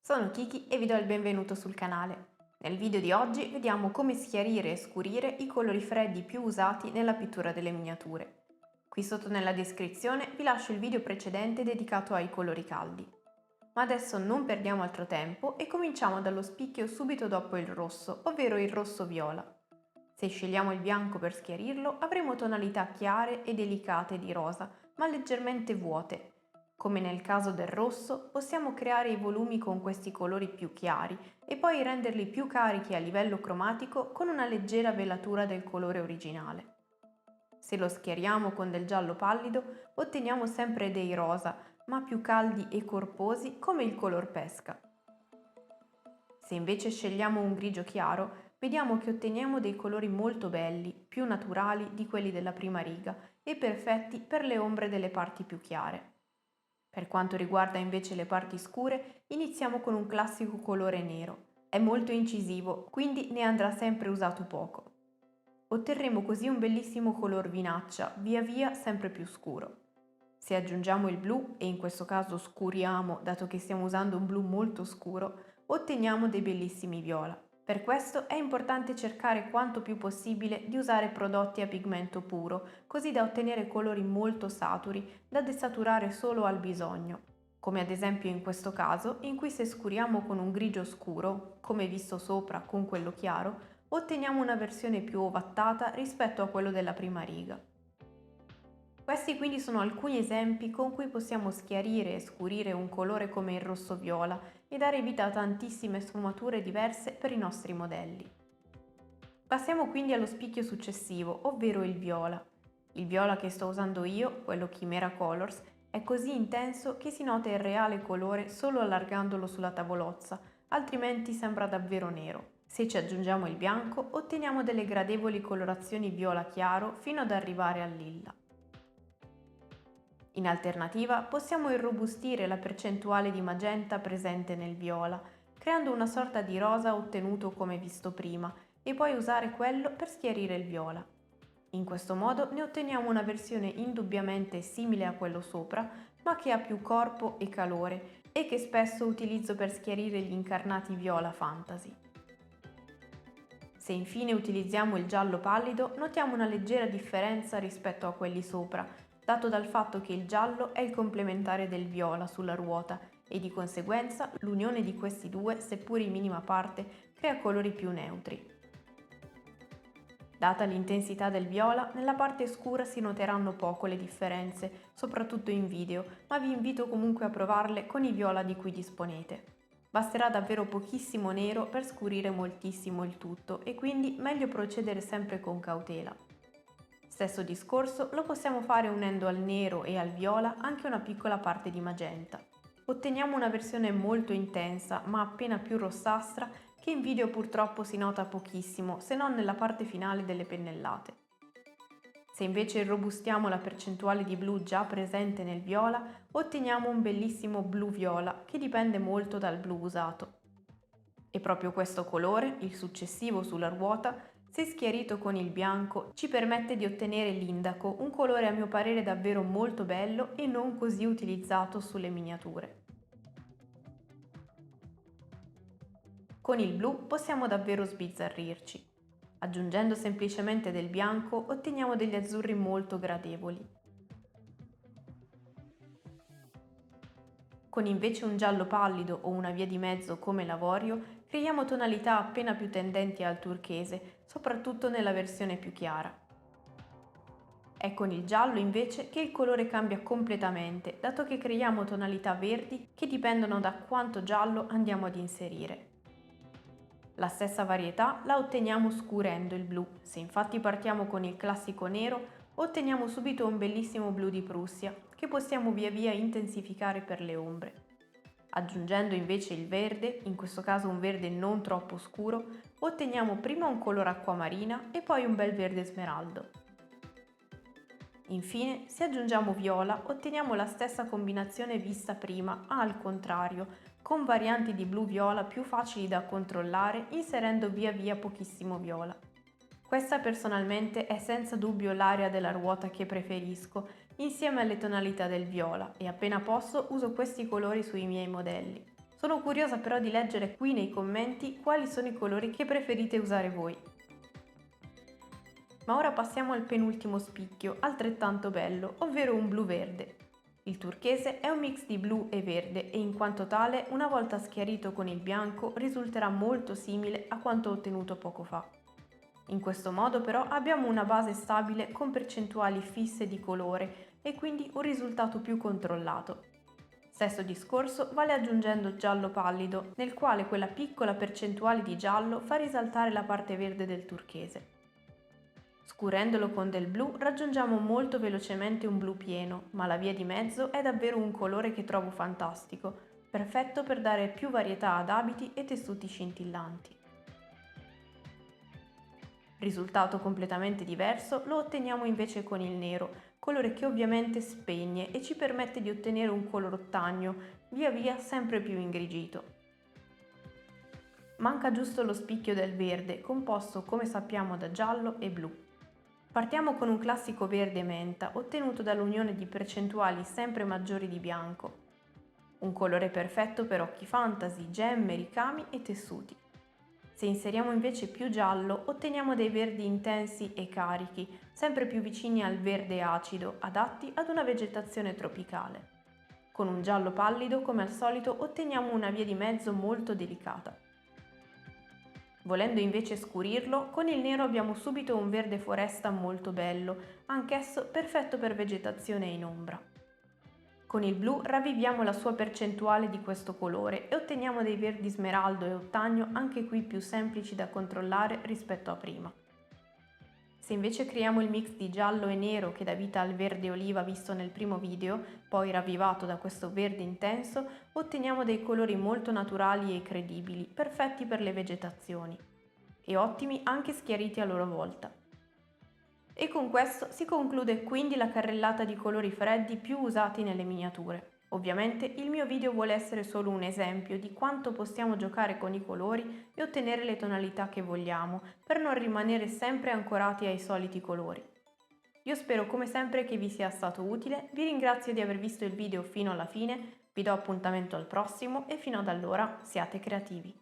Sono Kiki e vi do il benvenuto sul canale. Nel video di oggi vediamo come schiarire e scurire i colori freddi più usati nella pittura delle miniature. Qui sotto nella descrizione vi lascio il video precedente dedicato ai colori caldi. Ma adesso non perdiamo altro tempo e cominciamo dallo spicchio subito dopo il rosso, ovvero il rosso-viola. Se scegliamo il bianco per schiarirlo avremo tonalità chiare e delicate di rosa, ma leggermente vuote. Come nel caso del rosso, possiamo creare i volumi con questi colori più chiari e poi renderli più carichi a livello cromatico con una leggera velatura del colore originale. Se lo schiariamo con del giallo pallido, otteniamo sempre dei rosa, ma più caldi e corposi come il color pesca. Se invece scegliamo un grigio chiaro, vediamo che otteniamo dei colori molto belli, più naturali di quelli della prima riga e perfetti per le ombre delle parti più chiare. Per quanto riguarda invece le parti scure, iniziamo con un classico colore nero. È molto incisivo, quindi ne andrà sempre usato poco. Otterremo così un bellissimo color vinaccia, via via sempre più scuro. Se aggiungiamo il blu, e in questo caso scuriamo dato che stiamo usando un blu molto scuro, otteniamo dei bellissimi viola. Per questo è importante cercare quanto più possibile di usare prodotti a pigmento puro, così da ottenere colori molto saturi da desaturare solo al bisogno, come ad esempio in questo caso, in cui se scuriamo con un grigio scuro, come visto sopra con quello chiaro, otteniamo una versione più ovattata rispetto a quello della prima riga. Questi quindi sono alcuni esempi con cui possiamo schiarire e scurire un colore come il rosso-viola e dare vita a tantissime sfumature diverse per i nostri modelli. Passiamo quindi allo spicchio successivo, ovvero il viola. Il viola che sto usando io, quello Chimera Colors, è così intenso che si nota il reale colore solo allargandolo sulla tavolozza, altrimenti sembra davvero nero. Se ci aggiungiamo il bianco, otteniamo delle gradevoli colorazioni viola chiaro fino ad arrivare al lilla. In alternativa, possiamo irrobustire la percentuale di magenta presente nel viola, creando una sorta di rosa ottenuto come visto prima, e poi usare quello per schiarire il viola. In questo modo ne otteniamo una versione indubbiamente simile a quello sopra, ma che ha più corpo e calore e che spesso utilizzo per schiarire gli incarnati viola fantasy. Se infine utilizziamo il giallo pallido, notiamo una leggera differenza rispetto a quelli sopra, dato dal fatto che il giallo è il complementare del viola sulla ruota e di conseguenza l'unione di questi due, seppur in minima parte, crea colori più neutri. Data l'intensità del viola, nella parte scura si noteranno poco le differenze, soprattutto in video, ma vi invito comunque a provarle con i viola di cui disponete. Basterà davvero pochissimo nero per scurire moltissimo il tutto e quindi meglio procedere sempre con cautela. Stesso discorso lo possiamo fare unendo al nero e al viola anche una piccola parte di magenta. Otteniamo una versione molto intensa ma appena più rossastra che in video purtroppo si nota pochissimo se non nella parte finale delle pennellate. Se invece irrobustiamo la percentuale di blu già presente nel viola, otteniamo un bellissimo blu-viola che dipende molto dal blu usato. E proprio questo colore, il successivo sulla ruota, se schiarito con il bianco, ci permette di ottenere l'indaco, un colore a mio parere davvero molto bello e non così utilizzato sulle miniature. Con il blu possiamo davvero sbizzarrirci. Aggiungendo semplicemente del bianco otteniamo degli azzurri molto gradevoli. Con invece un giallo pallido o una via di mezzo come l'avorio, creiamo tonalità appena più tendenti al turchese, soprattutto nella versione più chiara. È con il giallo invece che il colore cambia completamente, dato che creiamo tonalità verdi che dipendono da quanto giallo andiamo ad inserire. La stessa varietà la otteniamo scurendo il blu, se infatti partiamo con il classico nero otteniamo subito un bellissimo blu di Prussia che possiamo via via intensificare per le ombre. Aggiungendo invece il verde, in questo caso un verde non troppo scuro, otteniamo prima un colore acquamarina e poi un bel verde smeraldo. Infine, se aggiungiamo viola, otteniamo la stessa combinazione vista prima, ma al contrario, con varianti di blu-viola più facili da controllare, inserendo via via pochissimo viola. Questa personalmente è senza dubbio l'area della ruota che preferisco, insieme alle tonalità del viola, e appena posso uso questi colori sui miei modelli. Sono curiosa però di leggere qui nei commenti quali sono i colori che preferite usare voi. Ma ora passiamo al penultimo spicchio, altrettanto bello, ovvero un blu verde. Il turchese è un mix di blu e verde e in quanto tale, una volta schiarito con il bianco, risulterà molto simile a quanto ottenuto poco fa. In questo modo però abbiamo una base stabile con percentuali fisse di colore e quindi un risultato più controllato. Stesso discorso vale aggiungendo giallo pallido, nel quale quella piccola percentuale di giallo fa risaltare la parte verde del turchese. Scurendolo con del blu raggiungiamo molto velocemente un blu pieno, ma la via di mezzo è davvero un colore che trovo fantastico, perfetto per dare più varietà ad abiti e tessuti scintillanti. Risultato completamente diverso lo otteniamo invece con il nero, colore che ovviamente spegne e ci permette di ottenere un colorottagno via via sempre più ingrigito. Manca giusto lo spicchio del verde, composto come sappiamo da giallo e blu. Partiamo con un classico verde menta, ottenuto dall'unione di percentuali sempre maggiori di bianco. Un colore perfetto per occhi fantasy, gemme, ricami e tessuti. Se inseriamo invece più giallo, otteniamo dei verdi intensi e carichi, sempre più vicini al verde acido, adatti ad una vegetazione tropicale. Con un giallo pallido, come al solito, otteniamo una via di mezzo molto delicata. Volendo invece scurirlo, con il nero abbiamo subito un verde foresta molto bello, anch'esso perfetto per vegetazione in ombra. Con il blu ravviviamo la sua percentuale di questo colore e otteniamo dei verdi smeraldo e ottagno anche qui più semplici da controllare rispetto a prima. Se invece creiamo il mix di giallo e nero che dà vita al verde oliva visto nel primo video, poi ravvivato da questo verde intenso, otteniamo dei colori molto naturali e credibili, perfetti per le vegetazioni, e ottimi anche schiariti a loro volta. E con questo si conclude quindi la carrellata di colori freddi più usati nelle miniature. Ovviamente il mio video vuole essere solo un esempio di quanto possiamo giocare con i colori e ottenere le tonalità che vogliamo, per non rimanere sempre ancorati ai soliti colori. Io spero come sempre che vi sia stato utile, vi ringrazio di aver visto il video fino alla fine, vi do appuntamento al prossimo e fino ad allora siate creativi.